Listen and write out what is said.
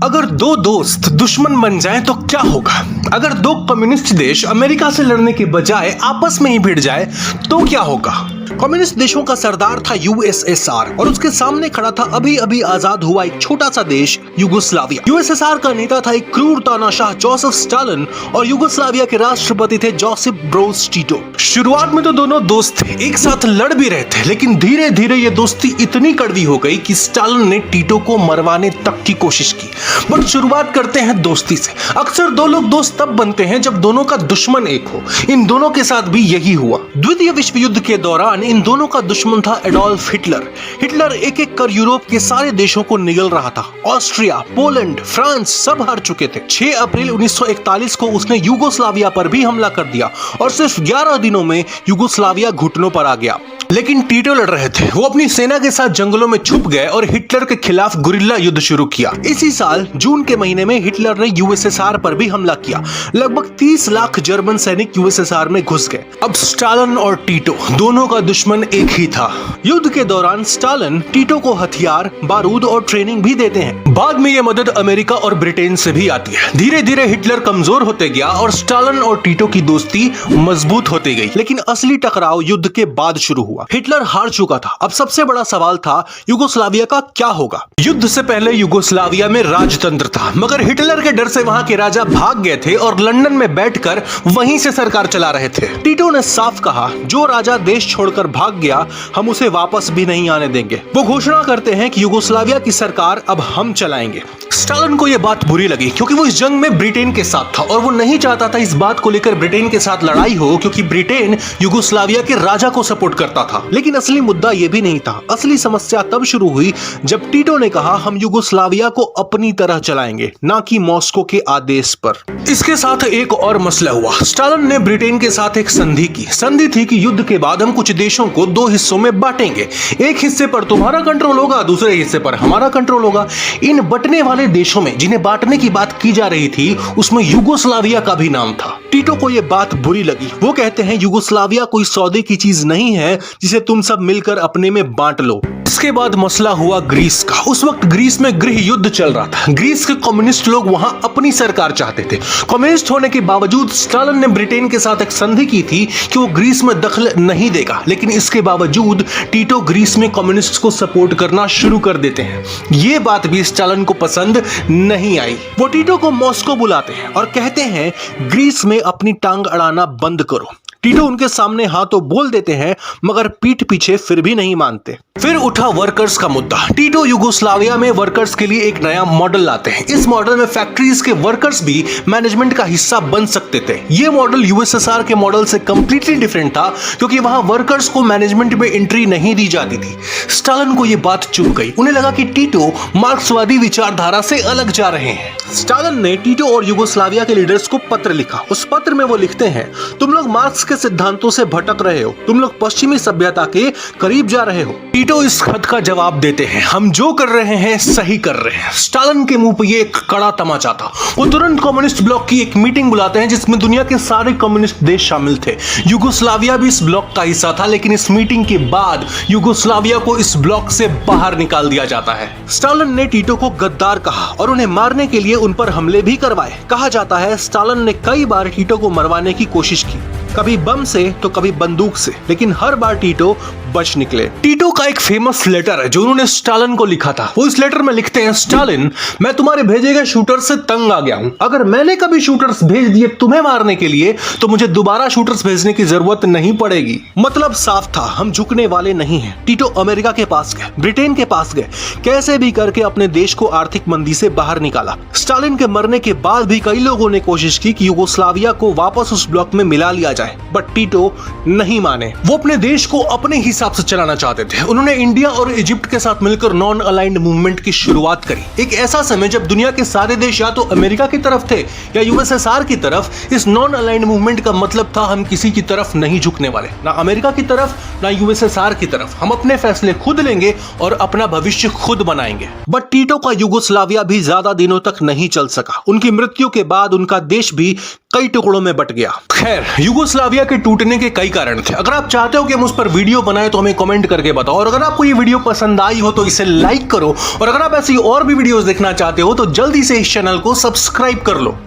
अगर दो दोस्त दुश्मन बन जाएं तो क्या होगा? अगर दो कम्युनिस्ट देश अमेरिका से लड़ने के बजाय आपस में ही भिड़ जाए तो क्या होगा? कम्युनिस्ट देशों का सरदार था यूएसएसआर और उसके सामने खड़ा था अभी अभी आजाद हुआ एक छोटा सा देश यूगोस्लाविया। यूएसएसआर का नेता था एक क्रूर तानाशाह जोसेफ स्टालिन और यूगोस्लाविया के राष्ट्रपति थे जोसेफ ब्रोज टिटो। शुरुआत में तो दोनों दोस्त थे, एक साथ लड़ भी रहे थे, लेकिन धीरे धीरे ये दोस्ती इतनी कड़वी हो गई कि स्टालिन ने टिटो को मरवाने तक की कोशिश की। बट शुरुआत करते हैं दोस्ती से। अक्सर दो लोग दोस्त तब बनते हैं जब दोनों का दुश्मन एक हो। इन दोनों के साथ भी यही हुआ। द्वितीय विश्व युद्ध के दौरान इन दोनों का दुश्मन था एडोल्फ हिटलर। हिटलर एक एक कर यूरोप के सारे देशों को निगल रहा था। ऑस्ट्रिया, पोलैंड, फ्रांस सब हार चुके थे। 6 अप्रैल 1941 को उसने यूगोस्लाविया पर भी हमला कर दिया और सिर्फ 11 दिनों में यूगोस्लाविया घुटनों पर आ गया। लेकिन टिटो लड़ रहे थे। वो अपनी सेना के साथ जंगलों में छुप गए और हिटलर के खिलाफ गुरिल्ला युद्ध शुरू किया। इसी साल जून के महीने में हिटलर ने यूएसएसआर पर भी हमला किया। लगभग 30 लाख जर्मन सैनिक यूएसएसआर में घुस गए। अब स्टालिन और टिटो दोनों का दुश्मन एक ही था। युद्ध के दौरान स्टालिन टिटो को हथियार, बारूद और ट्रेनिंग भी देते हैं। बाद में ये मदद अमेरिका और ब्रिटेन से भी आती है। धीरे धीरे हिटलर कमजोर होते गया और स्टालिन और टिटो की दोस्ती मजबूत होती गई। लेकिन असली टकराव युद्ध के बाद शुरू हुआ। हिटलर हार चुका था। अब सबसे बड़ा सवाल था यूगोस्लाविया का क्या होगा। युद्ध से पहले यूगोस्लाविया में राजतंत्र था, मगर हिटलर के डर से वहां के राजा भाग गए थे और लंदन में बैठकर वहीं से सरकार चला रहे थे। टिटो ने साफ कहा, जो राजा देश छोड़कर भाग गया हम उसे वापस भी नहीं आने देंगे। वो घोषणा करते हैं कि यूगोस्लाविया की सरकार अब हम चलाएंगे। स्टालिन को यह बात बुरी लगी क्योंकि वो इस जंग में ब्रिटेन के साथ था और वो नहीं चाहता था इस बात को लेकर ब्रिटेन के साथ लड़ाई हो, क्योंकि ब्रिटेन यूगोस्लाविया के राजा को सपोर्ट करता था। लेकिन असली मुद्दा यह भी नहीं था। असली समस्या तब शुरू हुई जब टिटो ने कहा, हम यूगोस्लाविया को अपनी तरह चलाएंगे, ना कि मॉस्को के आदेश पर। इसके साथ एक और मसला हुआ। स्टालिन ने ब्रिटेन के साथ एक संधि की। संधि थी कि युद्ध के बाद हम कुछ देशों को 2 हिस्सों में बांटेंगे। एक हिस्से पर तुम्हारा कंट्रोल होगा, दूसरे हिस्से पर हमारा कंट्रोल होगा। इन बंटने वाले देशों में जिन्हें बांटने की बात की जा रही थी उसमें यूगोस्लाविया का भी नाम था। टिटो को यह बात बुरी लगी। वो कहते हैं, यूगोस्लाविया कोई सौदे की चीज नहीं है जिसे तुम सब मिलकर अपने में बांट लो। इसके बाद मसला हुआ ग्रीस का। उस वक्त ग्रीस में गृह युद्ध चल रहा था। ग्रीस के कम्युनिस्ट लोग वहां अपनी सरकार चाहते थे। कम्युनिस्ट होने के बावजूद स्टालिन ने ब्रिटेन के साथ एक संधि की थी कि वो ग्रीस में दखल नहीं देगा। लेकिन इसके बावजूद टिटो ग्रीस में कम्युनिस्ट को सपोर्ट करना शुरू कर देते हैं। ये बात भी स्टालिन को पसंद नहीं आई। वो टिटो को मॉस्को बुलाते हैं और कहते हैं, ग्रीस में अपनी टांग अड़ाना बंद करो। टिटो उनके सामने हाँ तो बोल देते हैं, मगर पीठ पीछे फिर भी नहीं मानते। फिर उठा वर्कर्स का मुद्दा। टिटो यूगोस्लाविया में वर्कर्स के लिए एक नया मॉडल लाते हैं। इस मॉडल में फैक्ट्रीज के वर्कर्स भी मैनेजमेंट का हिस्सा बन सकते थे। यह मॉडल यूएसएसआर के मॉडल से कंप्लीटली डिफरेंट था, क्योंकि वहां वर्कर्स को मैनेजमेंट में एंट्री नहीं दी जाती थी। स्टालिन को यह बात चुभ गई। उन्हें लगा कि टिटो मार्क्सवादी विचारधारा से अलग जा रहे हैं। स्टालिन ने टिटो और यूगोस्लाविया के लीडर्स को पत्र लिखा। उस पत्र में वो लिखते हैं, तुम लोग मार्क्स के सिद्धांतों से भटक रहे हो, तुम लोग पश्चिमी सभ्यता के करीब जा रहे हो। टिटो इस खत का जवाब देते हैं, हम जो कर रहे हैं सही कर रहे हैं। स्टालिन के मुंह पे ये एक कड़ा तमाचा था। वो तुरंत कम्युनिस्ट ब्लॉक की एक मीटिंग बुलाते हैं जिसमें दुनिया के सारे कम्युनिस्ट देश शामिल थे। यूगोस्लाविया भी इस ब्लॉक का हिस्सा था, लेकिन इस मीटिंग के बाद यूगोस्लाविया को इस ब्लॉक से बाहर निकाल दिया जाता है। स्टालिन ने टिटो को गद्दार कहा और उन्हें मारने के लिए उन पर हमले भी करवाए। कहा जाता है, स्टालिन ने कई बार टिटो को मरवाने की कोशिश की, कभी बम से तो कभी बंदूक से, लेकिन हर बार टिटो बच निकले। टिटो का एक फेमस लेटर है जो उन्होंने स्टालिन को लिखा था। वो इस लेटर में लिखते हैं, स्टालिन, मैं तुम्हारे भेजे गए शूटर से तंग आ गया हूं। अगर मैंने कभी शूटर्स भेज दिए तुम्हें मारने के लिए तो मुझे दोबारा शूटर्स भेजने की जरूरत नहीं पड़ेगी। मतलब साफ था, हम झुकने वाले नहीं हैं। टिटो अमेरिका के पास गए, ब्रिटेन के पास गए, कैसे भी करके अपने देश को आर्थिक मंदी से बाहर निकाला। स्टालिन के मरने के बाद भी कई लोगों ने कोशिश की कि यूगोस्लाविया को वापस उस ब्लॉक में मिला लिया जाए, बट टिटो नहीं माने। वो अपने देश को अपने हिसाब से चलाना चाहते थे। उन्होंने इंडिया और इजिप्ट के साथ मिलकर नॉन अलाइंड मूवमेंट की शुरुआत करी। एक ऐसा समय जब दुनिया के सारे देश या तो अमेरिका की तरफ थे या यूएसएसआर की तरफ। इस नॉन अलाइंड मूवमेंट का मतलब था, हम किसी की तरफ नहीं झुकने वाले, ना अमेरिका की तरफ ना यूएसएसआर की तरफ। हम अपने फैसले खुद लेंगे और अपना भविष्य खुद बनाएंगे। बट टिटो का यूगोस्लाविया भी ज्यादा दिनों तक नहीं चल सका। उनकी मृत्यु के बाद उनका देश भी कई टुकड़ों में बट गया। खैर, युगोस्लाविया के टूटने के कई कारण थे। अगर आप चाहते हो कि हम उस पर वीडियो बनाए तो हमें कमेंट करके बताओ, और अगर आपको ये वीडियो पसंद आई हो तो इसे लाइक करो, और अगर आप ऐसी और भी वीडियोस देखना चाहते हो तो जल्दी से इस चैनल को सब्सक्राइब कर लो।